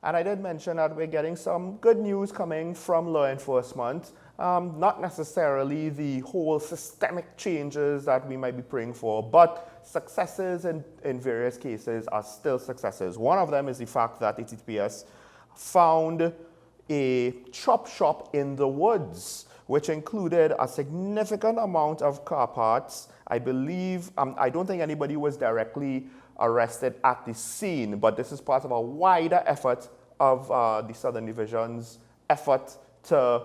And I did mention that we're getting some good news coming from law enforcement. Not necessarily the whole systemic changes that we might be praying for, but successes in various cases are still successes. One of them is the fact that the TTPS found a chop shop in the woods, which included a significant amount of car parts. I believe, I don't think anybody was directly arrested at the scene, but this is part of a wider effort of the Southern Division's effort to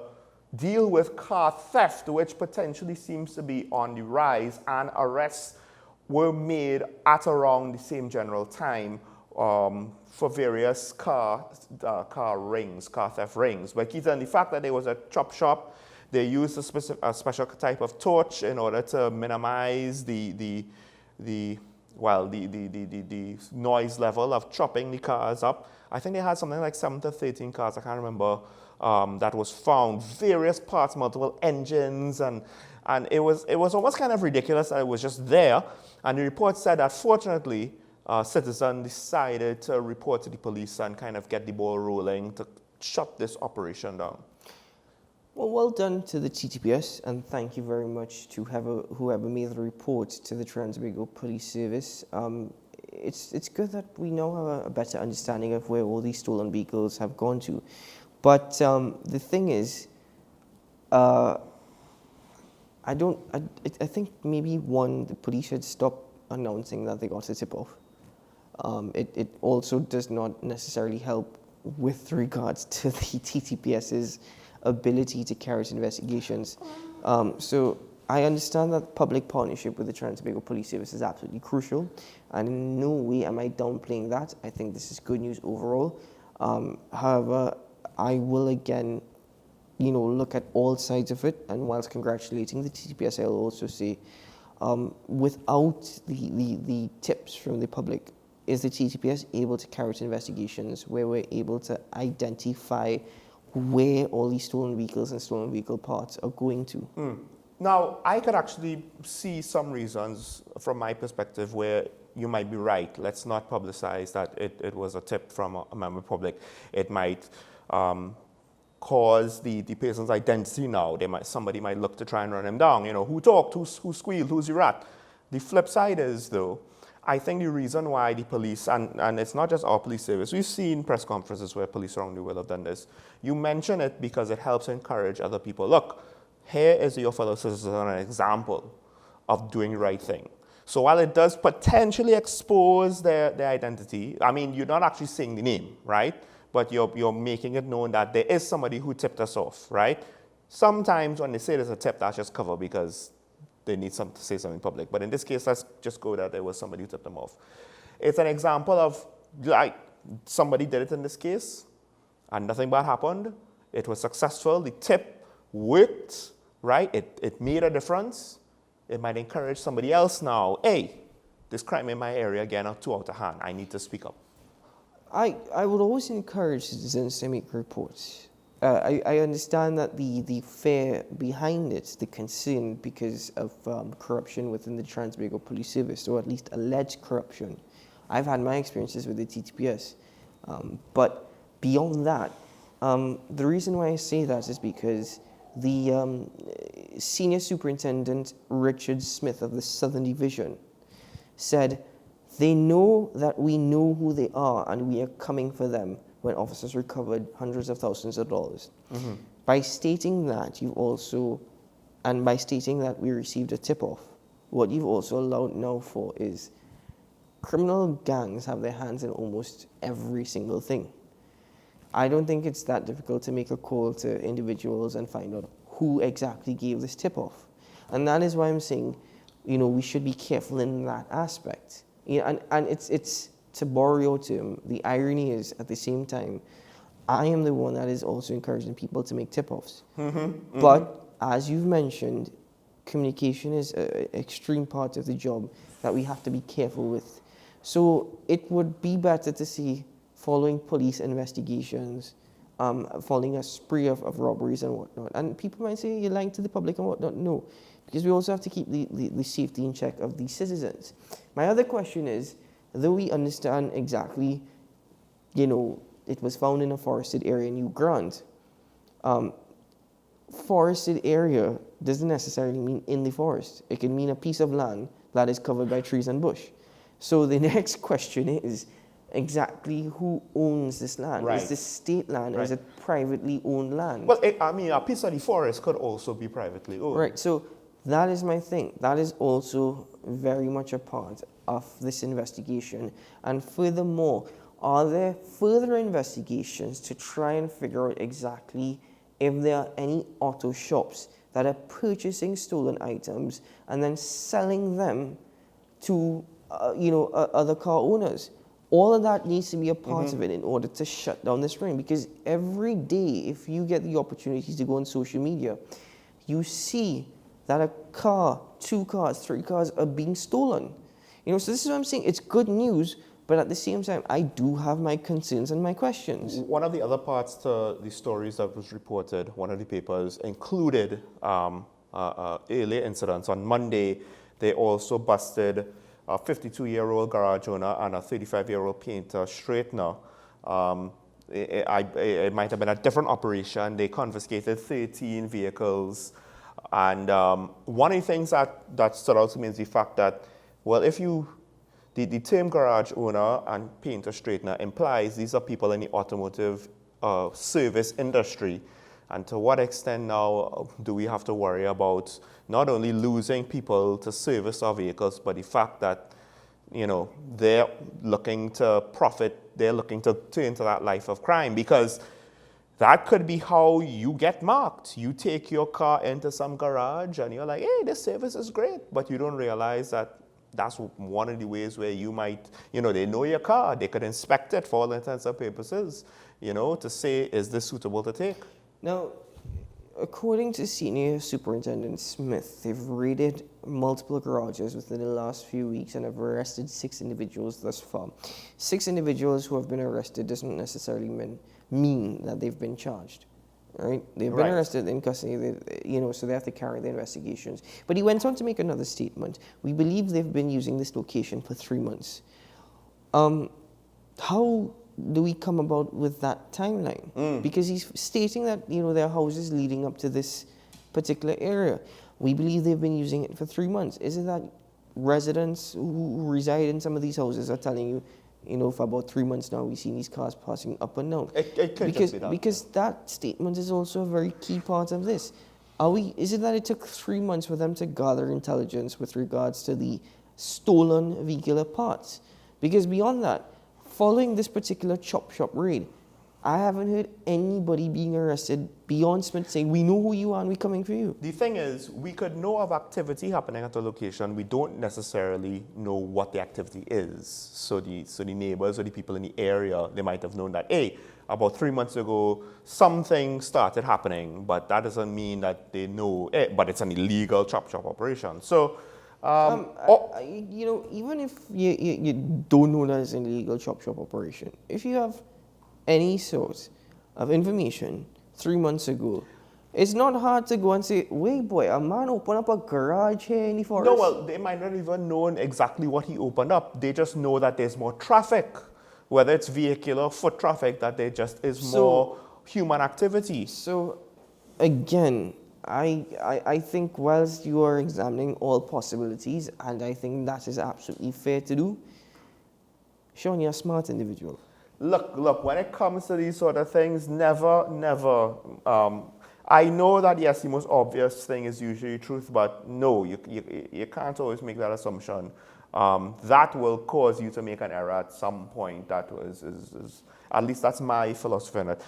deal with car theft, which potentially seems to be on the rise, and arrests were made at around the same general time for various car theft rings. But Ketan, the fact that there was a chop shop, they used a special type of torch in order to minimize the noise level of chopping the cars up. I think they had something like 7 to 13 cars, I can't remember, that was found, various parts, multiple engines, and it was almost kind of ridiculous that it was just there. And the report said that fortunately, citizens decided to report to the police and kind of get the ball rolling to shut this operation down. Well done to the TTPS, and thank you very much to whoever made the report to the Trans-Tobago Police Service. It's good that we now have a better understanding of where all these stolen vehicles have gone to. But the thing is, I think maybe the police should stop announcing that they got a tip-off. It also does not necessarily help with regards to the TTPS's ability to carry out investigations. So I understand that public partnership with the Trans-Tobago Police Service is absolutely crucial, and in no way am I downplaying that. I think this is good news overall. However, I will again, look at all sides of it, and whilst congratulating the TTPS, I'll also say, without the tips from the public, is the TTPS able to carry out investigations where we're able to identify where all these stolen vehicles and stolen vehicle parts are going to? Now, I could actually see some reasons from my perspective where you might be right. Let's not publicize that it was a tip from a member of the public. It might cause the person's identity now. Somebody might look to try and run him down. Who talked, who squealed, who's the rat? The flip side is, though, I think the reason why the police, and it's not just our police service, we've seen press conferences where police around the world have done this. You mention it because it helps encourage other people. Look, here is your fellow citizen, an example of doing the right thing. So while it does potentially expose their identity, I mean, you're not actually saying the name, right? But you're making it known that there is somebody who tipped us off, right? Sometimes when they say there's a tip, that's just cover because they need to say something in public. But in this case, let's just go that there was somebody who tipped them off. It's an example of, like, somebody did it in this case, and nothing bad happened. It was successful. The tip worked, right? It made a difference. It might encourage somebody else now, hey, this crime in my area again are too out of hand. I need to speak up. I would always encourage citizens to make reports. I understand that the fear behind it, the concern because of corruption within the Trans-Tobago Police Service, or at least alleged corruption. I've had my experiences with the TTPS. But beyond that, the reason why I say that is because the Senior Superintendent Richard Smith of the Southern Division said, they know that we know who they are and we are coming for them when officers recovered hundreds of thousands of dollars. Mm-hmm. By stating that, by stating that we received a tip-off, what you've also allowed now for is criminal gangs have their hands in almost every single thing. I don't think it's that difficult to make a call to individuals and find out who exactly gave this tip-off. And that is why I'm saying, we should be careful in that aspect. And it's to borrow your term, the irony is, at the same time, I am the one that is also encouraging people to make tip-offs. Mm-hmm, mm-hmm. But, as you've mentioned, communication is an extreme part of the job that we have to be careful with. So it would be better to see, following police investigations, following a spree of robberies and whatnot. And people might say, you're lying to the public and whatnot. No, because we also have to keep the safety in check of the citizens. My other question is, though we understand exactly, it was found in a forested area. New grant. Forested area doesn't necessarily mean in the forest. It can mean a piece of land that is covered by trees and bush. So the next question is exactly who owns this land? Right. Is this state land or is Right. it privately owned land? Well, a piece of the forest could also be privately owned. Right, so that is my thing. That is also very much a part of this investigation. And furthermore, are there further investigations to try and figure out exactly if there are any auto shops that are purchasing stolen items and then selling them to other car owners? All of that needs to be a part of it in order to shut down this ring. Because every day, if you get the opportunity to go on social media, you see that a car, 2 cars, 3 cars are being stolen. So this is what I'm saying. It's good news, but at the same time, I do have my concerns and my questions. One of the other parts to the stories that was reported, one of the papers included earlier incidents. On Monday, they also busted a 52-year-old garage owner and a 35-year-old painter straightener. It might have been a different operation. They confiscated 13 vehicles. And one of the things that stood out to me is the fact that, well, the term garage owner and painter straightener implies these are people in the automotive service industry. And to what extent now do we have to worry about not only losing people to service our vehicles, but the fact that, they're looking to profit, they're looking to turn to that life of crime, because that could be how you get marked. You take your car into some garage and you're like, hey, this service is great, but you don't realize that that's one of the ways where you might, they know your car, they could inspect it for all intents and purposes, to say, is this suitable to take? Now, according to Senior Superintendent Smith, they've raided multiple garages within the last few weeks and have arrested 6 individuals thus far. 6 individuals who have been arrested doesn't necessarily mean that they've been charged. Right? They've been arrested in custody, so they have to carry the investigations. But he went on to make another statement. We believe they've been using this location for 3 months. How do we come about with that timeline? Because he's stating that, there are houses leading up to this particular area. We believe they've been using it for 3 months. Is it that residents who reside in some of these houses are telling you, for about 3 months now, we've seen these cars passing up and down? It could just be that. Because that statement is also a very key part of this. Is it that it took 3 months for them to gather intelligence with regards to the stolen vehicular parts? Because beyond that, following this particular chop shop raid, I haven't heard anybody being arrested beyond Smith saying, we know who you are and we're coming for you. The thing is, we could know of activity happening at a location. We don't necessarily know what the activity is. So the neighbors or the people in the area, they might have known that, hey, about 3 months ago, something started happening, but that doesn't mean that they know, but it's an illegal chop shop operation. So, even if you don't know that it's an illegal chop shop operation, if you have any sort of information 3 months ago, it's not hard to go and say, wait, boy, a man opened up a garage here in the forest. No, well, they might not even know exactly what he opened up. They just know that there's more traffic, whether it's vehicular, foot traffic, that there just is more human activity. So, again, I think whilst you are examining all possibilities, and I think that is absolutely fair to do, Sean, you're a smart individual. Look, when it comes to these sort of things, never, I know that, yes, the most obvious thing is usually truth, but no, you can't always make that assumption. That will cause you to make an error at some point. That is at least that's my philosophy on it.